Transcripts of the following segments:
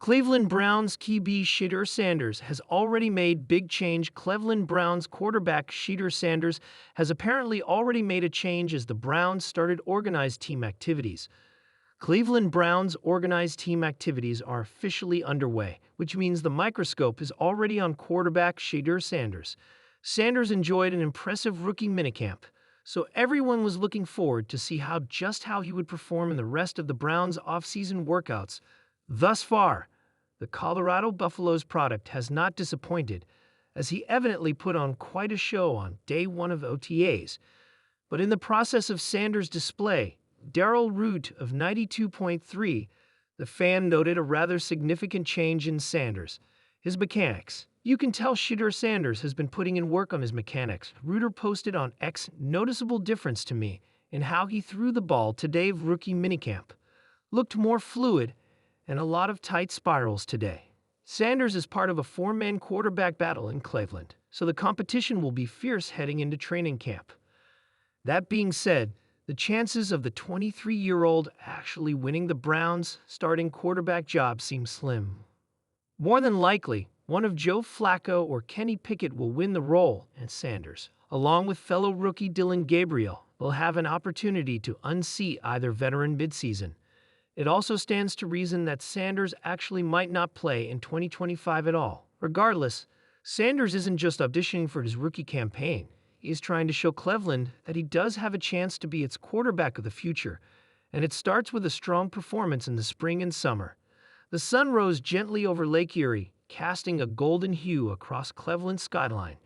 Cleveland Browns QB Shedeur Sanders has already made big change. Cleveland Browns quarterback Shedeur Sanders has apparently already made a change as the Browns started organized team activities. Cleveland Browns organized team activities are officially underway, which means the microscope is already on quarterback Shedeur Sanders. Sanders enjoyed an impressive rookie minicamp, so everyone was looking forward to see how he would perform in the rest of the Browns' offseason workouts. Thus far, the Colorado Buffaloes product has not disappointed, as he evidently put on quite a show on day one of OTAs. But in the process of Sanders' display, Darrell Root of 92.3, the fan noted a rather significant change in Sanders. His mechanics. You can tell Shedeur Sanders has been putting in work on his mechanics. Reuter posted on X, noticeable difference to me in how he threw the ball today. Rookie minicamp looked more fluid and a lot of tight spirals today. Sanders is part of a four-man quarterback battle in Cleveland, so the competition will be fierce heading into training camp. That being said, the chances of the 23-year-old actually winning the Browns' starting quarterback job seem slim. More than likely, one of Joe Flacco or Kenny Pickett will win the role, and Sanders, along with fellow rookie Dylan Gabriel, will have an opportunity to unseat either veteran midseason. It also stands to reason that Sanders actually might not play in 2025 at all. Regardless, Sanders isn't just auditioning for his rookie campaign. He's trying to show Cleveland that he does have a chance to be its quarterback of the future, and it starts with a strong performance in the spring and summer. The sun rose gently over Lake Erie, casting a golden hue across Cleveland's skyline.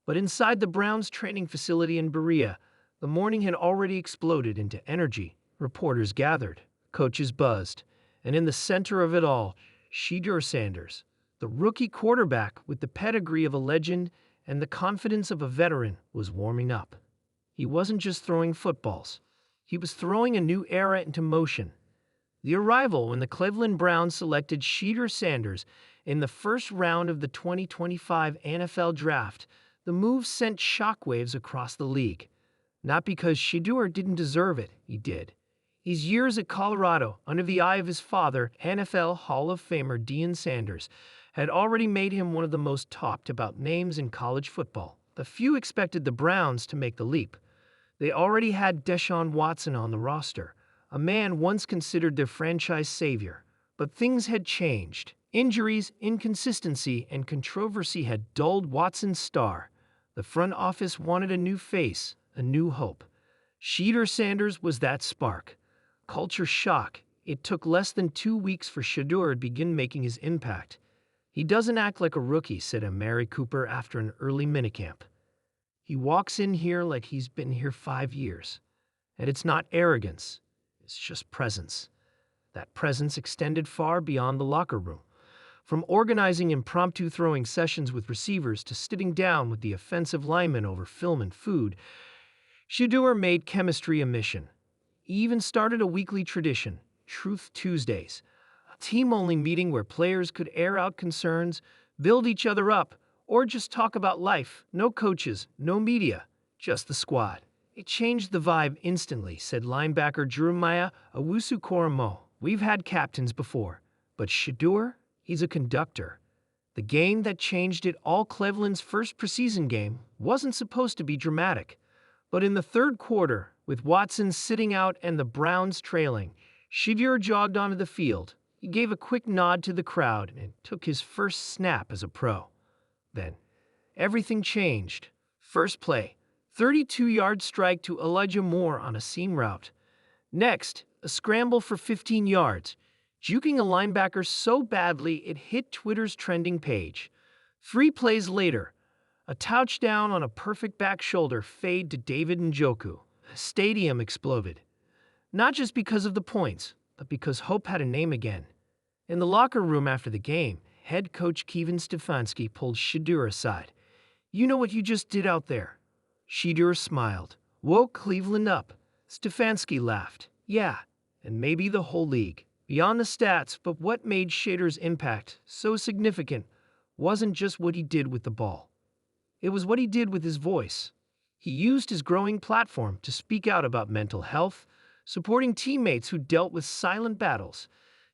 But inside the Browns' training facility in Berea, the morning had already exploded into energy. Reporters gathered. Coaches buzzed, and in the center of it all, Shedeur Sanders, the rookie quarterback with the pedigree of a legend and the confidence of a veteran, was warming up. He wasn't just throwing footballs. He was throwing a new era into motion. The arrival when the Cleveland Browns selected Shedeur Sanders in the first round of the 2025 NFL Draft, the move sent shockwaves across the league. Not because Shedeur didn't deserve it, he did. His years at Colorado, under the eye of his father, NFL Hall of Famer Deion Sanders, had already made him one of the most talked about names in college football. But few expected the Browns to make the leap. They already had Deshaun Watson on the roster, a man once considered their franchise savior. But things had changed. Injuries, inconsistency, and controversy had dulled Watson's star. The front office wanted a new face, a new hope. Shedeur Sanders was that spark. Culture shock. It took less than 2 weeks for Shedeur to begin making his impact. He doesn't act like a rookie, said Amari Cooper after an early minicamp. He walks in here like he's been here 5 years. And it's not arrogance. It's just presence. That presence extended far beyond the locker room. From organizing impromptu throwing sessions with receivers to sitting down with the offensive linemen over film and food, Shedeur made chemistry a mission. He even started a weekly tradition, Truth Tuesdays, a team-only meeting where players could air out concerns, build each other up, or just talk about life. No coaches, no media, just the squad. It changed the vibe instantly, said linebacker Jeremiah Owusu-Koramoah. We've had captains before, but Shedeur, he's a conductor. The game that changed it all. Cleveland's first preseason game wasn't supposed to be dramatic. But in the third quarter, with Watson sitting out and the Browns trailing, Shedeur jogged onto the field. He gave a quick nod to the crowd and took his first snap as a pro. Then, everything changed. First play, 32-yard strike to Elijah Moore on a seam route. Next, a scramble for 15 yards, juking a linebacker so badly it hit Twitter's trending page. 3 plays later, a touchdown on a perfect back shoulder fade to David Njoku. The stadium exploded. Not just because of the points, but because hope had a name again. In the locker room after the game, head coach Kevin Stefanski pulled Shedeur aside. You know what you just did out there? Shedeur smiled. Woke Cleveland up. Stefanski laughed. Yeah, and maybe the whole league. Beyond the stats, but what made Shedeur's impact so significant wasn't just what he did with the ball. It was what he did with his voice. He used his growing platform to speak out about mental health, supporting teammates who dealt with silent battles,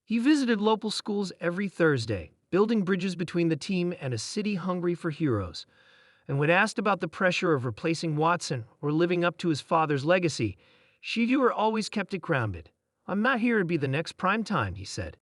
He visited local schools every Thursday, building bridges between the team and a city hungry for heroes. And when asked about the pressure of replacing Watson or living up to his father's legacy, Shedeur always kept it grounded. "I'm not here to be the next prime time," he said.